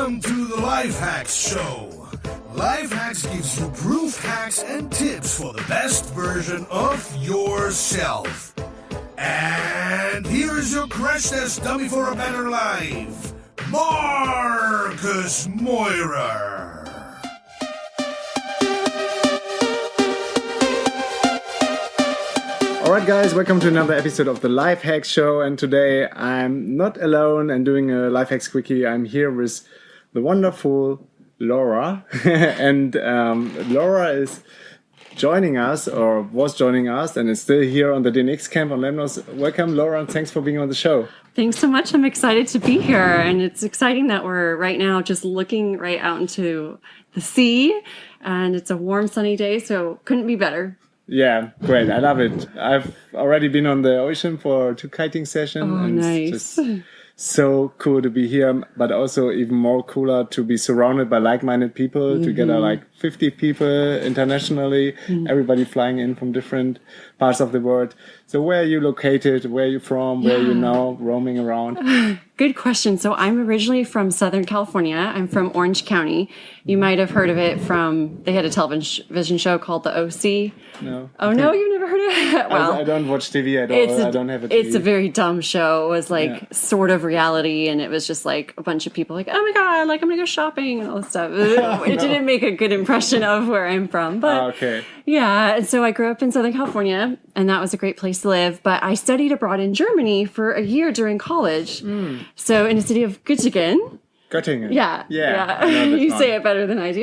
Welcome to the Life Hacks Show. Life Hacks gives you proof hacks and tips for the best version of yourself. And here is your crash test dummy for a better life, Marcus Moirer. Alright guys, welcome to another episode of the Life Hacks Show, and today I'm not alone and doing a Life Hacks Quickie. I'm here with the wonderful Laura, and Laura is joining us, or was joining us, and is still here on the DNX CAMP Lemnos. Welcome Laura, and thanks for being on the show. Thanks so much. I'm excited to be here, and it's exciting that we're right now just looking right out into the sea, and it's a warm sunny day, so couldn't be better. Yeah, great. I love it. I've already been on the ocean for 2 kiting sessions. Oh, and nice. It's just so cool to be here, but also even more cooler to be surrounded by like-minded people, together like 50 people internationally, everybody flying in from different parts of the world. So where are you located? Where are you from? Where are you now roaming around? Good question. So I'm originally from Southern California. I'm from Orange County. You might have heard of it from, they had a television show called The OC. No. Oh, no, you've never heard of it? Well, I don't watch TV at all. I don't have a TV. It's a very dumb show. It was like sort of reality, and it was just like a bunch of people like, oh my God, like I'm going to go shopping and all this stuff. It didn't make a good impression of where I'm from. But yeah, and so I grew up in Southern California, and that was a great place to live. But I studied abroad in Germany for a year during college. So in the city of Göttingen. Göttingen. Yeah. You say it better than I do.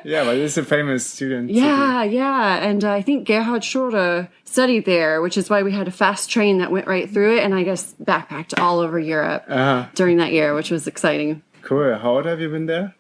Yeah, but it's a famous student city. Yeah. And I think Gerhard Schröder studied there, which is why we had a fast train that went right through it. And I guess backpacked all over Europe during that year, which was exciting. Cool. How old have you been there?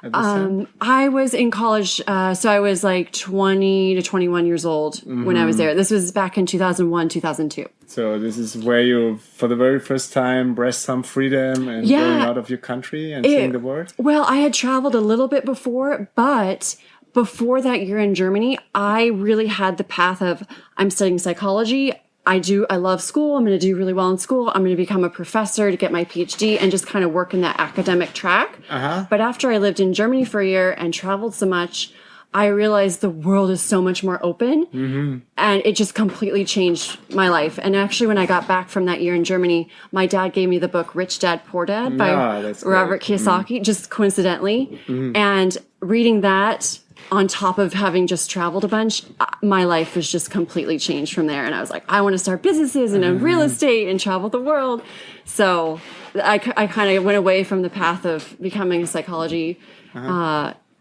At this time? I was in college, so I was like 20 to 21 years old when I was there. This was back in 2001, 2002. So this is where you, for the very first time, breathed some freedom and going out of your country and seeing the world? Well, I had traveled a little bit before, but before that year in Germany, I really had the path of, I'm studying psychology. I love school. I'm going to do really well in school. I'm going to become a professor to get my PhD and just kind of work in that academic track. But after I lived in Germany for a year and traveled so much, I realized the world is so much more open, and it just completely changed my life. And actually, when I got back from that year in Germany, my dad gave me the book Rich Dad, Poor Dad by Robert Kiyosaki, just coincidentally. And reading that, on top of having just traveled a bunch, my life was just completely changed from there. And I was like, I want to start businesses and in real estate and travel the world. So I kind of went away from the path of becoming a psychology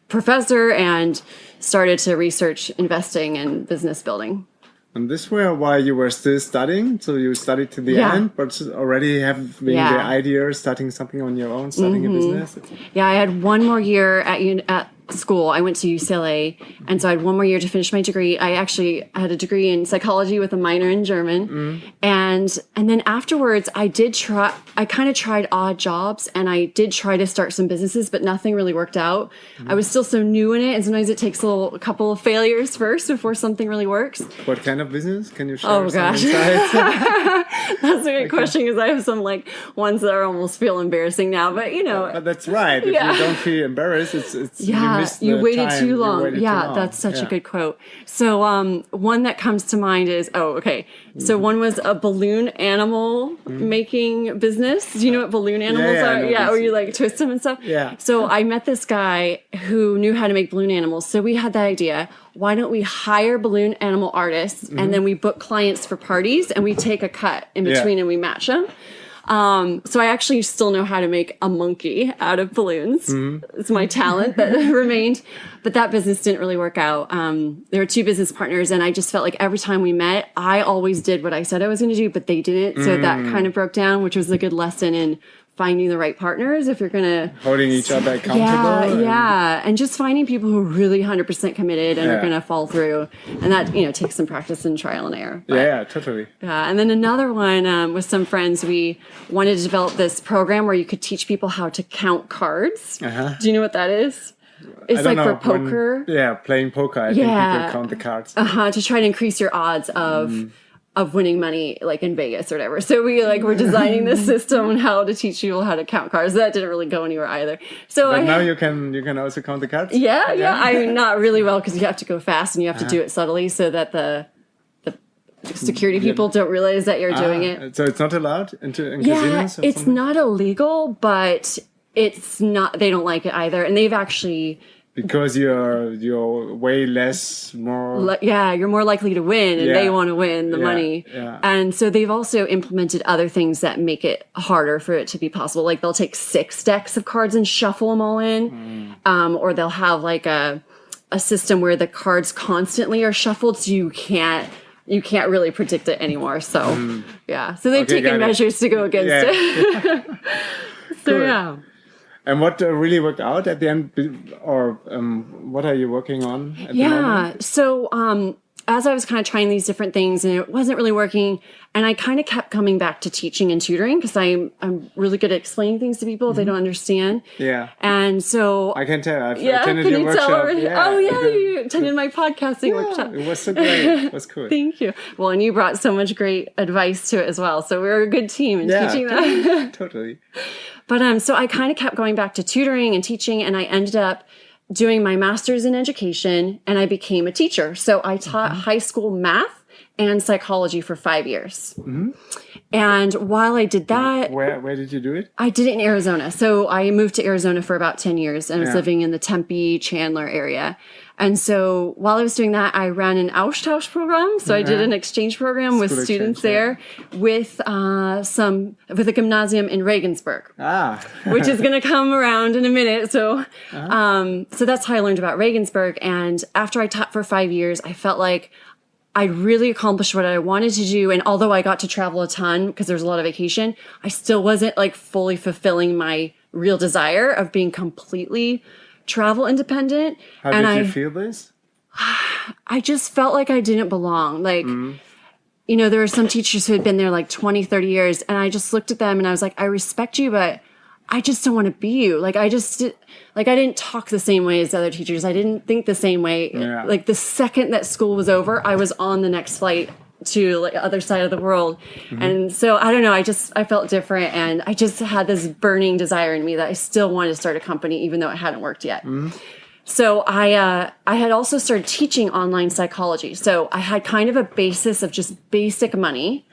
professor and started to research investing and business building. And this were while you were still studying? So you studied to the end, but already having the idea of starting something on your own, starting a business? Yeah, I had one more year at school. I went to UCLA, and so I had one more year to finish my degree. I actually had a degree in psychology with a minor in German. And then afterwards, I kind of tried odd jobs, and I did try to start some businesses, but nothing really worked out. I was still so new in it, and sometimes it takes a couple of failures first before something really works. What kind of business? Can you share some insights? That's a good question, because I have some like ones that almost feel embarrassing now, but you know. But that's right. If you don't feel embarrassed, it's you waited too long. That's such a good quote. So one that comes to mind is, so one was a balloon animal making business. Do you know what balloon animals are? Where you like twist them and stuff. So I met this guy who knew how to make balloon animals. So we had that idea. Why don't we hire balloon animal artists and then we book clients for parties and we take a cut in between and we match them. So I actually still know how to make a monkey out of balloons. It's my talent that remained, but that business didn't really work out. There were 2 business partners, and I just felt like every time we met, I always did what I said I was going to do, but they didn't. So that kind of broke down, which was a good lesson in finding the right partners if you're going to... Holding each other accountable. And just finding people who are really 100% committed and are going to follow through. And that, takes some practice and trial and error. But, totally. And then another one with some friends, we wanted to develop this program where you could teach people how to count cards. Do you know what that is? It's like for poker. Playing poker. I think people count the cards. To try to increase your odds of of winning money like in Vegas or whatever. So we like were designing this system on how to teach people how to count cards. That didn't really go anywhere either. So But now you can also count the cards? Yeah. I mean, not really well because you have to go fast and you have to do it subtly so that the security people don't realize that you're doing it. So it's not allowed in casinos? Yeah, or it's something? not illegal, but it's not. They don't like it either, and they've actually. Because you're way less more. You're more likely to win, and they Yeah. want to win the money. Yeah. And so they've also implemented other things that make it harder for it to be possible. Like they'll take 6 decks of cards and shuffle them all in, or they'll have like a system where the cards constantly are shuffled, so you can't really predict it anymore. So so they've taken measures to go against it. So Cool. yeah. And what really worked out at the end, or what are you working on at the moment? So as I was kind of trying these different things and it wasn't really working, and I kind of kept coming back to teaching and tutoring because I'm really good at explaining things to people if they don't understand. Yeah. And so I can tell. I've yeah, attended can your you workshop. tell already? Yeah. Oh yeah, you attended my podcasting workshop. It was so great. It was cool. Thank you. Well, and you brought so much great advice to it as well. So we were a good team in teaching that. Totally. But so I kind of kept going back to tutoring and teaching, and I ended up doing my master's in education, and I became a teacher. So I taught high school math and psychology for 5 years. And while I did that, Where did you do it? I did it in Arizona. So I moved to Arizona for about 10 years and was living in the Tempe, Chandler area. And so while I was doing that, I ran an Austausch program. So I did an exchange program with students there with with a gymnasium in Regensburg, which is going to come around in a minute. So, so that's how I learned about Regensburg. And after I taught for 5 years, I felt like I really accomplished what I wanted to do. And although I got to travel a ton because there's a lot of vacation, I still wasn't like fully fulfilling my real desire of being completely travel independent. How did you feel this? I just felt like I didn't belong. Like, you know, there were some teachers who had been there like 20, 30 years. And I just looked at them and I was like, I respect you, but I just don't want to be you. Like, I didn't talk the same way as the other teachers. I didn't think the same way. Yeah. Like the second that school was over, I was on the next flight to like the other side of the world. And so I don't know, I felt different, and I just had this burning desire in me that I still wanted to start a company even though it hadn't worked yet. So I had also started teaching online psychology. So I had kind of a basis of just basic money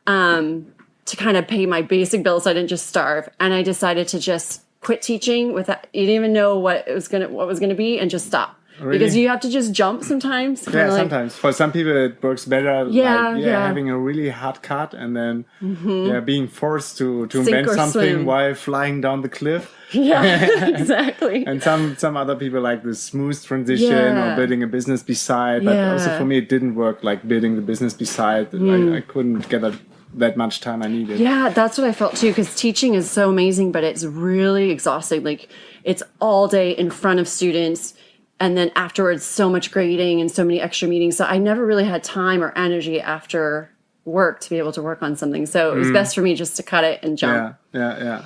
to kind of pay my basic bills so I didn't just starve. And I decided to just quit teaching without, you didn't even know what was gonna be, and just stop. Really? Because you have to just jump sometimes. Yeah, sometimes. For some people, it works better. Having a really hard cut and then being forced to invent something swim. While flying down the cliff. Yeah, exactly. And some other people like the smooth transition or building a business beside. But also for me, it didn't work like building the business beside. I couldn't get that much time I needed. Yeah, that's what I felt too, because teaching is so amazing, but it's really exhausting. Like, it's all day in front of students. And then afterwards, so much grading and so many extra meetings. So I never really had time or energy after work to be able to work on something. So it was best for me just to cut it and jump. Yeah.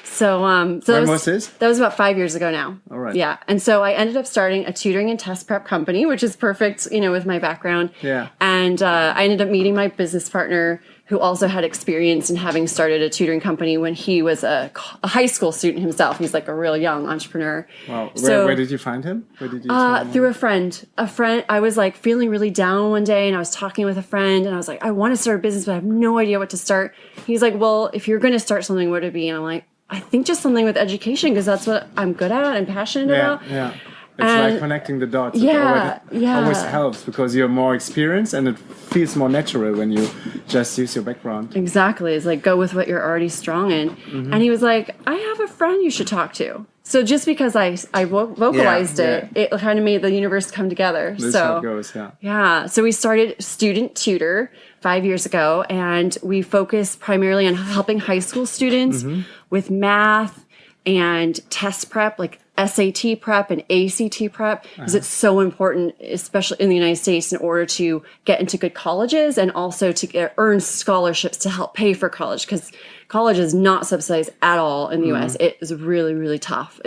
So, when was this? That was about 5 years ago now. All right. Yeah. And so I ended up starting a tutoring and test prep company, which is perfect, you know, with my background. Yeah. And I ended up meeting my business partner, who also had experience in having started a tutoring company when he was a high school student himself. He's like a real young entrepreneur. Wow. So, where did you find him? Where did you through a friend. I was like feeling really down one day, and I was talking with a friend, and I was like, I want to start a business, but I have no idea what to start. He's like, well, if you're going to start something, what would it be? And I'm like, I think just something with education, because that's what I'm good at and passionate about. Yeah. It's like connecting the dots. It always helps because you're more experienced and it feels more natural when you just use your background. Exactly. It's like, go with what you're already strong in. And he was like, I have a friend you should talk to. So just because I vocalized it kind of made the universe come together. This is how it goes, Yeah. So we started Student Tutor 5 years ago, and we focus primarily on helping high school students with math and test prep, like SAT prep and ACT prep, because it's so important, especially in the United States, in order to get into good colleges and also to earn scholarships to help pay for college, because college is not subsidized at all in the US. It is really, really tough.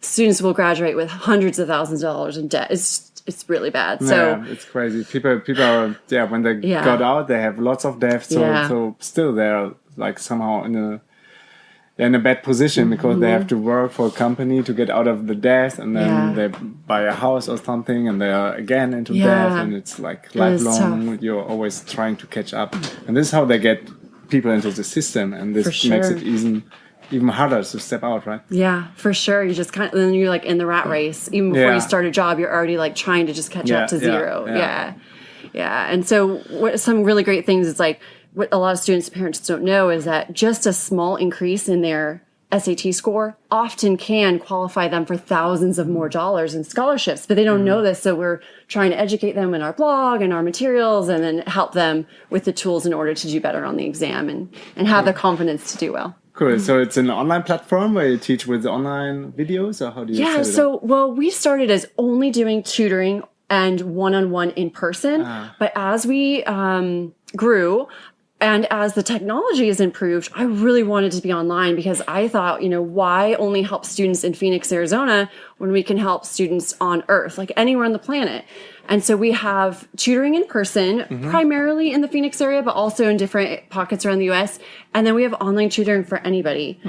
Students will graduate with hundreds of thousands of dollars in debt. It's it's really bad. Yeah, So it's crazy. People are, when they got out, they have lots of debt. So still they're like somehow in a bad position because they have to work for a company to get out of the debt, and then they buy a house or something, and they are again into debt, and it's like lifelong. You're always trying to catch up, and this is how they get people into the system, and this makes it even harder to step out, right? Yeah, for sure. You just then you're like in the rat race. Even before you start a job, you're already like trying to just catch up to zero. Yeah. And so some really great things is like, what a lot of students and parents don't know is that just a small increase in their SAT score often can qualify them for thousands of more dollars in scholarships, but they don't know this. So we're trying to educate them in our blog and our materials, and then help them with the tools in order to do better on the exam and have the confidence to do well. Cool. So it's an online platform where you teach with online videos, or how do you set it up? Well, we started as only doing tutoring and one-on-one in person, but as we grew, and as the technology has improved, I really wanted to be online because I thought, why only help students in Phoenix, Arizona when we can help students on Earth, like anywhere on the planet? And so we have tutoring in person, primarily in the Phoenix area, but also in different pockets around the US. And then we have online tutoring for anybody.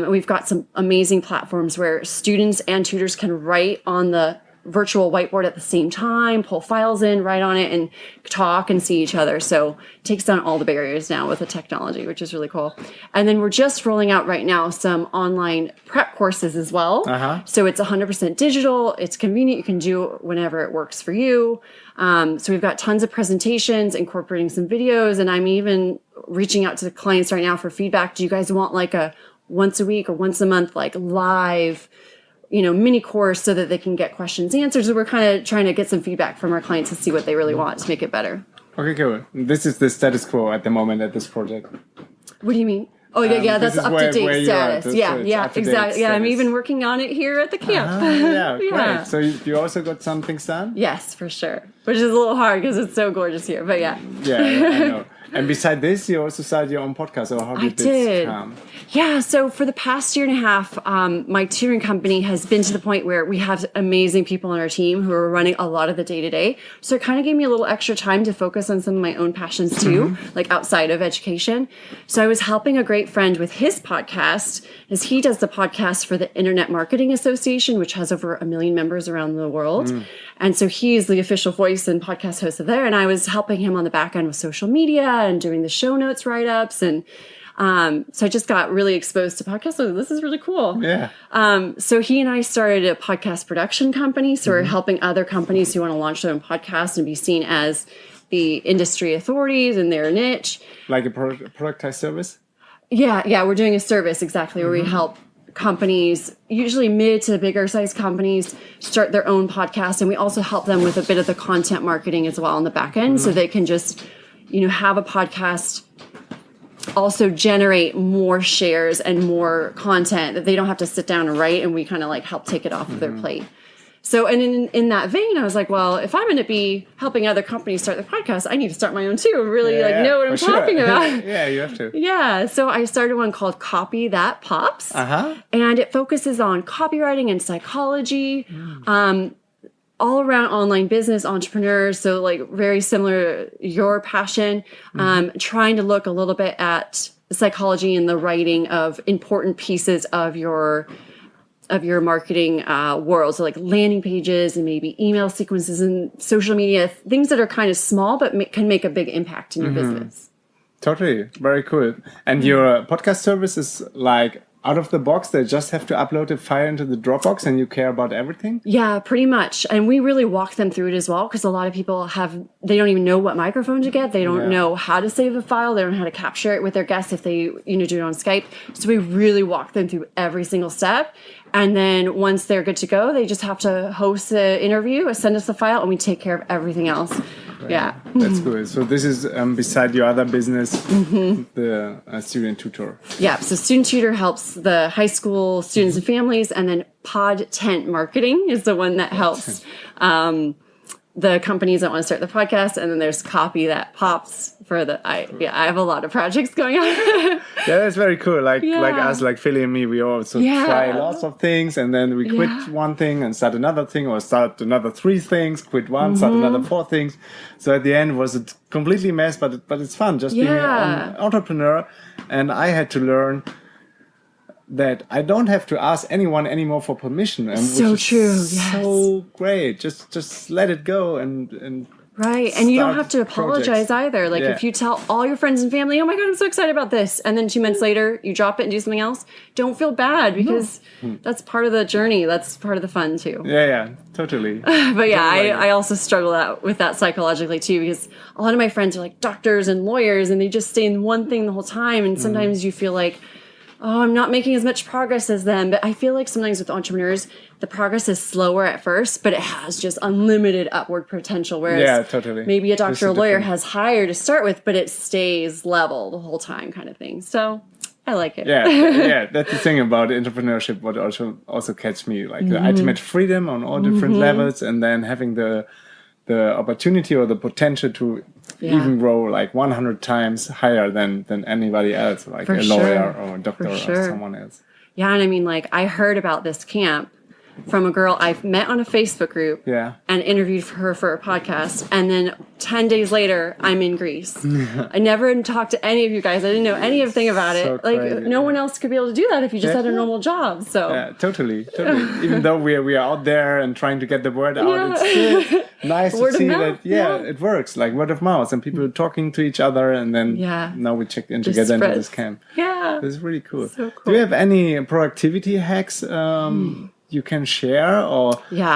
We've got some amazing platforms where students and tutors can write on the virtual whiteboard at the same time, pull files in, write on it, and talk and see each other. So it takes down all the barriers now with the technology, which is really cool. And then we're just rolling out right now some online prep courses as well. So it's 100% digital. It's convenient. You can do it whenever it works for you. So we've got tons of presentations, incorporating some videos, and I'm even reaching out to the clients right now for feedback. Do you guys want like a once a week or once a month, like live mini course so that they can get questions answered? So we're kind of trying to get some feedback from our clients to see what they really want to make it better. Okay, cool. This is the status quo at the moment at this project. What do you mean? Oh, that's up to date status. Exactly. Yeah, I'm even working on it here at the camp. Great. So you also got some things done? Yes, for sure. Which is a little hard because it's so gorgeous here, but yeah. Yeah, I know. And beside this, you also started your own podcast, or how did this come? Yeah, so for the past year and a half, my tutoring company has been to the point where we have amazing people on our team who are running a lot of the day-to-day. So it kind of gave me a little extra time to focus on some of my own passions too, like outside of education. So I was helping a great friend with his podcast, as he does the podcast for the Internet Marketing Association, which has over 1 million members around the world. And so he's the official voice and podcast host of there. And I was helping him on the back end with social media and doing the show notes write-ups. And so I just got really exposed to podcasts. So this is really cool. Yeah. So he and I started a podcast production company. So we're helping other companies who want to launch their own podcast and be seen as the industry authorities in their niche. Like a productized service? Yeah, we're doing a service, exactly, where we help companies, usually mid to bigger size companies, start their own podcast. And we also help them with a bit of the content marketing as well on the back end. So they can just, have a podcast, also generate more shares and more content that they don't have to sit down and write. And we kind of like help take it off of their plate. So, and in that vein, I was like, well, if I'm going to be helping other companies start their podcast, I need to start my own too and really know what I'm talking about. Yeah, you have to. Yeah. So I started one called Copy That Pops. And it focuses on copywriting and psychology, all around online business entrepreneurs. So like very similar, your passion, trying to look a little bit at psychology and the writing of important pieces of your marketing world. So like landing pages and maybe email sequences and social media, things that are kind of small, but can make a big impact in your business. Totally. Very cool. And your podcast service is like out of the box, they just have to upload a file into the Dropbox and you care about everything? Yeah, pretty much. And we really walk them through it as well, because a lot of people they don't even know what microphone to get. They don't know how to save a file. They don't know how to capture it with their guests if they do it on Skype. So we really walk them through every single step. And then once they're good to go, they just have to host the interview, send us the file, and we take care of everything else. Right. Yeah. That's cool. So this is beside your other business, the student tutor. Yeah. So student tutor helps the high school students and families, and then pod tent marketing is the one that helps the companies that want to start the podcast, and then there's copy that pops for I have a lot of projects going on. Yeah, that's very cool. Like us, like Philly and me, we also try lots of things, and then we quit one thing and start another thing, or start another 3 things, quit one, start another 4 things. So at the end, was a completely mess, but it's fun just being an entrepreneur. And I had to learn that I don't have to ask anyone anymore for permission. And so which is true. Yes. So great. Just let it go and right. And you don't have to apologize either. Like if you tell all your friends and family, oh my God, I'm so excited about this. And then 2 months later, you drop it and do something else. Don't feel bad because that's part of the journey. That's part of the fun too. Yeah, totally. But yeah, I also struggle with that psychologically too, because a lot of my friends are like doctors and lawyers and they just stay in one thing the whole time. And sometimes you feel like, oh, I'm not making as much progress as them. But I feel like sometimes with entrepreneurs, the progress is slower at first, but it has just unlimited upward potential. Whereas maybe a doctor or lawyer has higher to start with, but it stays level the whole time kind of thing. So I like it. Yeah, that's the thing about entrepreneurship. What also catch me, like the ultimate freedom on all different levels, and then having the opportunity or the potential to even grow like 100 times higher than anybody else, like a lawyer or a doctor or someone else. Yeah, and I mean, like, I heard about this camp from a girl I've met on a Facebook group and interviewed her for a podcast. And then 10 days later, I'm in Greece. I never talked to any of you guys. I didn't know anything about it. Like, no one else could be able to do that if you just had a normal job. So yeah, totally. Even though we are out there and trying to get the word out, it's still nice to see that, it works, like word of mouth and people talking to each other. And then now we checked in together into this camp. Yeah. This is really cool. So cool. Do you have any productivity hacks you can share, or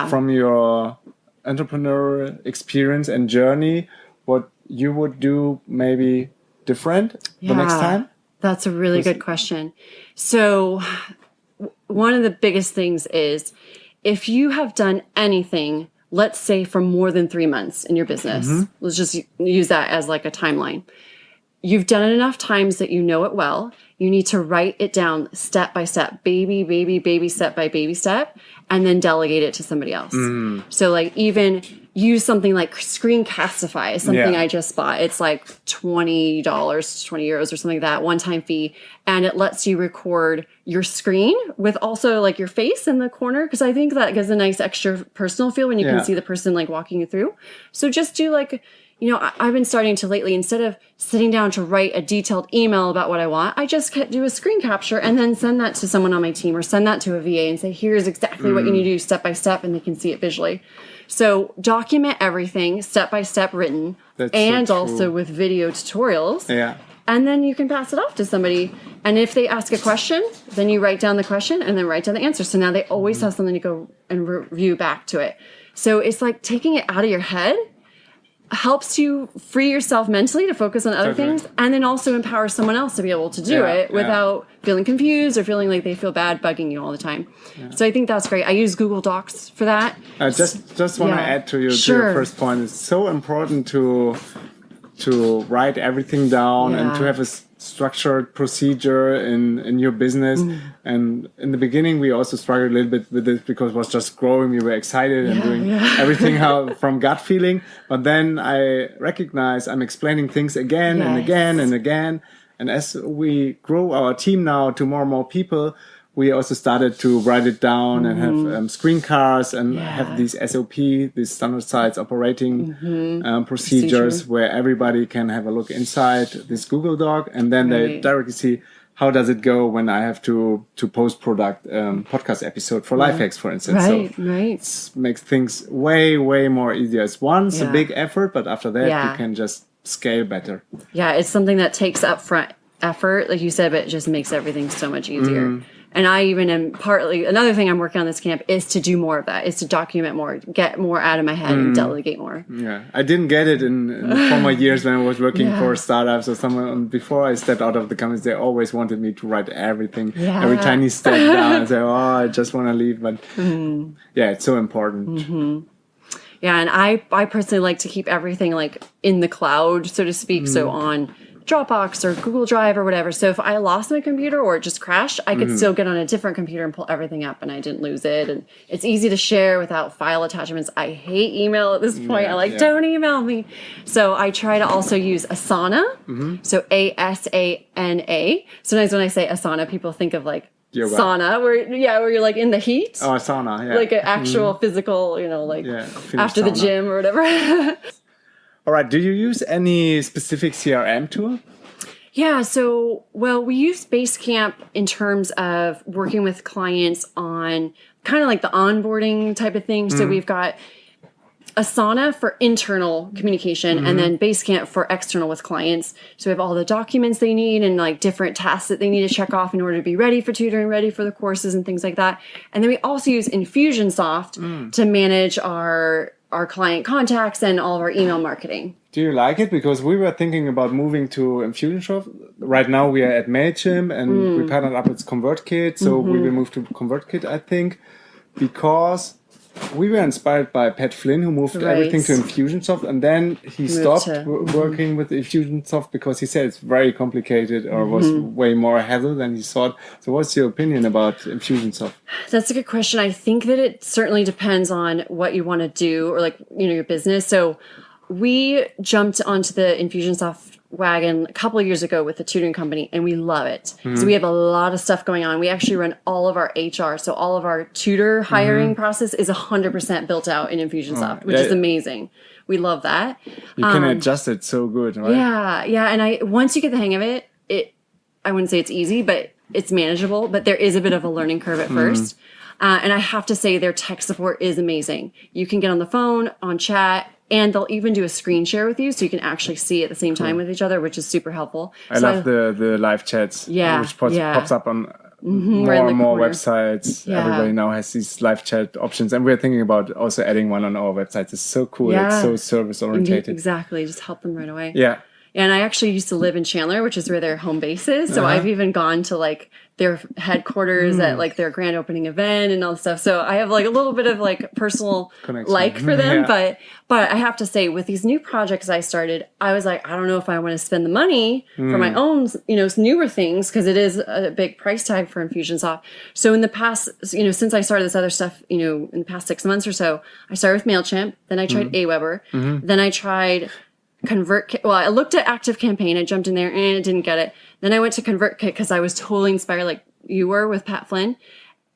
from your entrepreneur experience and journey, what you would do maybe different the next time? That's a really good question. So one of the biggest things is if you have done anything, let's say for more than 3 months in your business, let's just use that as like a timeline. You've done it enough times that you know it well. You need to write it down step by step, baby step by baby step, and then delegate it to somebody else. So like even use something like Screencastify, something I just bought. It's like $20, 20 euros or something like that, one-time fee. And it lets you record your screen with also like your face in the corner. Cause I think that gives a nice extra personal feel when you can see the person like walking you through. So just do like, you know, I've been starting to lately, instead of sitting down to write a detailed email about what I want, I just do a screen capture and then send that to someone on my team or send that to a VA and say, here's exactly what you need to do step by step, and they can see it visually. So document everything step by step written. That's also with video tutorials. Yeah. And then you can pass it off to somebody. And if they ask a question, then you write down the question and then write down the answer. So now they always have something to go and review back to it. So it's like taking it out of your head helps you free yourself mentally to focus on other things, and then also empower someone else to be able to do it without feeling confused or feeling like they feel bad bugging you all the time. So I think that's great. I use Google Docs for that. Just want to add to your first point. It's so important to write everything down and to have a structured procedure in your business. And in the beginning we also struggled a little bit with this because it was just growing. We were excited and doing everything from gut feeling, but then I recognize I'm explaining things again and again and again, and as we grow our team now to more and more people, we also started to write it down and have screencasts and have these SOP, these standardized operating procedures where everybody can have a look inside this Google Doc, and then they directly see how does it go when I have to post-product podcast episode for Lifehacks, for instance. It makes things way, way more easier. It's a big effort, but after that you can just scale better. Yeah, it's something that takes upfront effort, like you said, but it just makes everything so much easier. And I even am partly, another thing I'm working on this camp is to do more of that, is to document more, get more out of my head and delegate more. Yeah, I didn't get it in the former years when I was working for startups or someone. Before I stepped out of the companies, they always wanted me to write everything, every tiny step down, and say, oh, I just want to leave. But it's so important. Yeah, and I personally like to keep everything like in the cloud, so to speak. So on Dropbox or Google Drive or whatever. So if I lost my computer or it just crashed, I could still get on a different computer and pull everything up and I didn't lose it. And it's easy to share without file attachments. I hate email at this point. Don't email me. So I try to also use Asana. So Asana. Sometimes when I say Asana, people think of like Yoga. sauna, where you're like in the heat. Oh, sauna, yeah. Like an actual physical, after the sauna. gym or whatever. All right. Do you use any specific CRM tool? Yeah, so, we use Basecamp in terms of working with clients on kind of like the onboarding type of thing. So we've got Asana for internal communication and then Basecamp for external with clients. So we have all the documents they need and like different tasks that they need to check off in order to be ready for tutoring, ready for the courses and things like that. And then we also use Infusionsoft to manage our client contacts and all of our email marketing. Do you like it? Because we were thinking about moving to Infusionsoft. Right now we are at MailChimp and we partnered up with Convertkit. So we will move to Convertkit, I think, because we were inspired by Pat Flynn, who moved everything to Infusionsoft, and then he stopped working with Infusionsoft because he said it's very complicated or was way more hassle than he thought. So what's your opinion about Infusionsoft? That's a good question. I think that it certainly depends on what you want to do or your business. So we jumped onto the Infusionsoft wagon a couple of years ago with the tutoring company, and we love it. So we have a lot of stuff going on. We actually run all of our HR. So all of our tutor hiring process is 100% built out in Infusionsoft, which is amazing. We love that. You can adjust it so good, right? Yeah. And once you get the hang of it, I wouldn't say it's easy, but it's manageable. But there is a bit of a learning curve at first. And I have to say their tech support is amazing. You can get on the phone, on chat, and they'll even do a screen share with you so you can actually see at the same time with each other, which is super helpful. I love the live chats, which pops up on more and more websites. Yeah. Everybody now has these live chat options. And we're thinking about also adding one on our websites. It's so cool. Yeah. It's so service-oriented. Exactly. Just help them right away. Yeah. And I actually used to live in Chandler, which is where their home base is. So I've even gone to like their headquarters at like their grand opening event and all this stuff. So I have like a little bit of like personal connection for them. But I have to say with these new projects I started, I was like, I don't know if I want to spend the money for my own, newer things, because it is a big price tag for Infusionsoft. So in the past, since I started this other stuff, in the past 6 months or so, I started with MailChimp. Then I tried Aweber. Then I tried Convertkit. Well, I looked at ActiveCampaign. I jumped in there and it didn't get it. Then I went to Convertkit because I was totally inspired, like you were with Pat Flynn.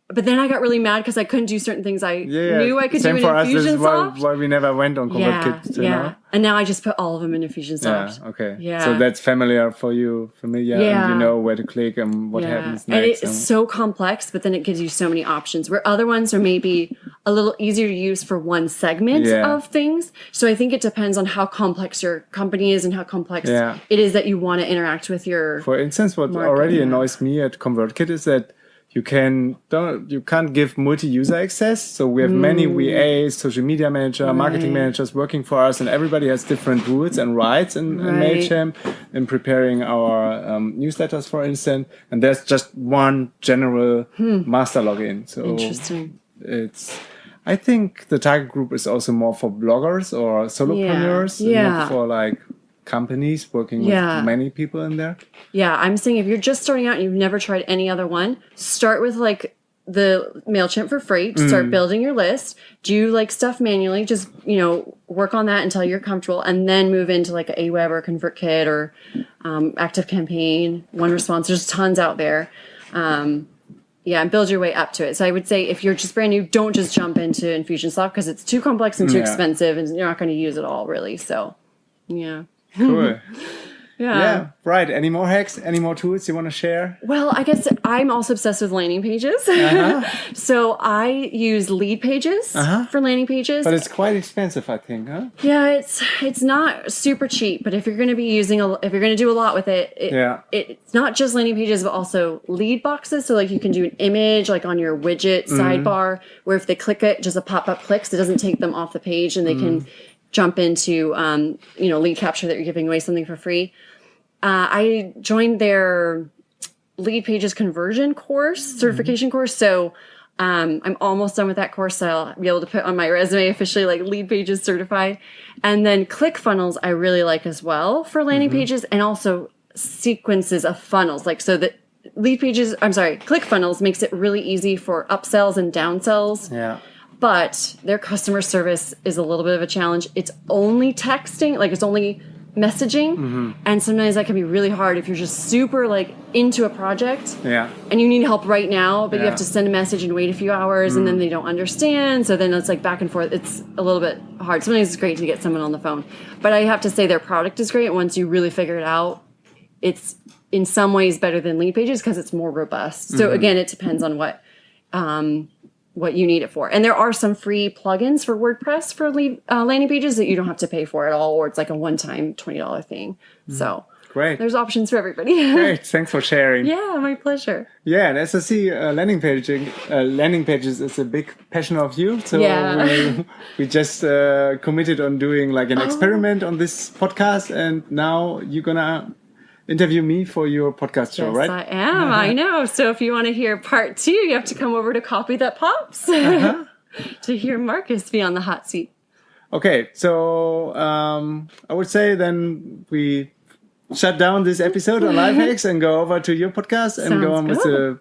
But then I got really mad because I couldn't do certain things I knew I could do in Infusionsoft. This is why we never went on Convertkit. Yeah. And now I just put all of them in Infusionsoft. Yeah, okay. Yeah. So that's familiar for you, and you know where to click and what happens next. And it's so complex, but then it gives you so many options, where other ones are maybe a little easier to use for one segment of things. So I think it depends on how complex your company is and how complex it is that you want to interact with your For instance, what already annoys me at Convertkit is that you can't give multi-user access. So we have many VAs, social media manager, marketing managers working for us, and everybody has different rules and rights in MailChimp in preparing our newsletters, for instance. And there's just one general master login. So interesting. I think the target group is also more for bloggers or solopreneurs, not for like companies working with many people in there. Yeah, I'm saying if you're just starting out and you've never tried any other one, start with like the MailChimp for free. Start building your list. Do like stuff manually. Just, work on that until you're comfortable, and then move into like Aweber or Convertkit or ActiveCampaign, OneResponse. There's tons out there. And build your way up to it. So I would say if you're just brand new, don't just jump into Infusionsoft because it's too complex and too expensive, and you're not going to use it all really. So, yeah. Cool. Yeah. Right. Any more hacks? Any more tools you want to share? Well, I guess I'm also obsessed with landing pages. So I use lead pages for landing pages. But it's quite expensive, I think, huh? Yeah, it's not super cheap. But if you're going to be if you're going to do a lot with it, it's not just landing pages, but also lead boxes. So like you can do an image like on your widget sidebar, where if they click it, just a pop-up clicks. It doesn't take them off the page, and they can jump into, lead capture that you're giving away something for free. I joined their lead pages conversion course, certification course. So I'm almost done with that course. So I'll be able to put on my resume officially like lead pages certified. And then ClickFunnels I really like as well for landing pages. And also sequences of funnels. Like, so that ClickFunnels makes it really easy for upsells and downsells. Yeah. But their customer service is a little bit of a challenge. It's only texting, like it's only messaging. And sometimes that can be really hard if you're just super like into a project. Yeah. And you need help right now, but you Yeah. have to send a message and wait a few hours and then they don't understand. So then it's like back and forth. It's a little bit hard. Sometimes it's great to get someone on the phone. But I have to say their product is great. Once you really figure it out, it's in some ways better than Lead Pages because it's more robust. So again, it depends on what you need it for. And there are some free plugins for WordPress for landing pages that you don't have to pay for at all, or it's like a one-time $20 thing. So Great. there's options for everybody. Great. Thanks for sharing. Yeah, my pleasure. Yeah, and as I see, landing pages is a big passion of you. So Yeah. we just committed on doing like an experiment on this podcast, and now you're gonna interview me for your podcast show, Yes, right? I am. I know. So if you want to hear part 2, you have to come over to Copy That Pops to hear Marcus be on the hot seat. Okay, so I would say then we shut down this episode on Lifehacks and go over to your podcast and go on Sounds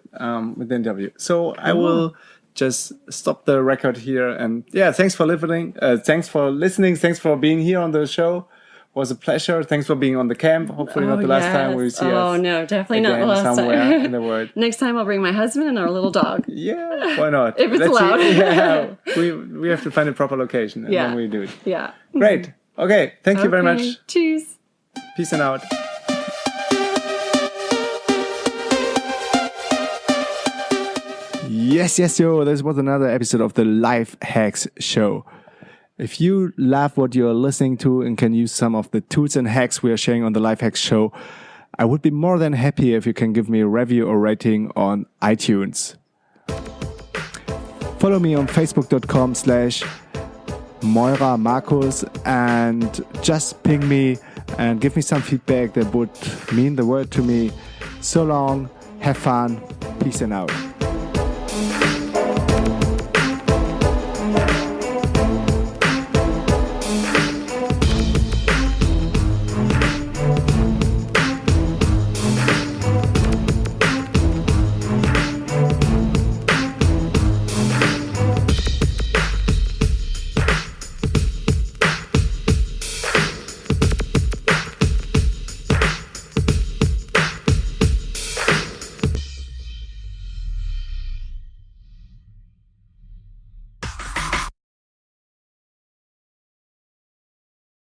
with the interview. So I will just stop the record here, and yeah, thanks for listening. Thanks for listening. Thanks for being here on the show. It was a pleasure. Thanks for being on the camp. Hopefully not the last time we see us. Oh, no, definitely not the again last somewhere time. in the world. Next time I'll bring my husband and our little dog. Yeah, why not? If it's Let's allowed. see. Yeah, we have to find a proper location and Yeah. then we do it. Yeah. Great. Okay, thank you very much. Cheers. Peace and out. Yes, yo. This was another episode of the Life Hacks Show. If you love what you're listening to and can use some of the tools and hacks we are sharing on the Life Hacks Show, I would be more than happy if you can give me a review or rating on iTunes. Follow me on facebook.com/Moira Markus and just ping me and give me some feedback that would mean the world to me. So long, have fun, peace and out.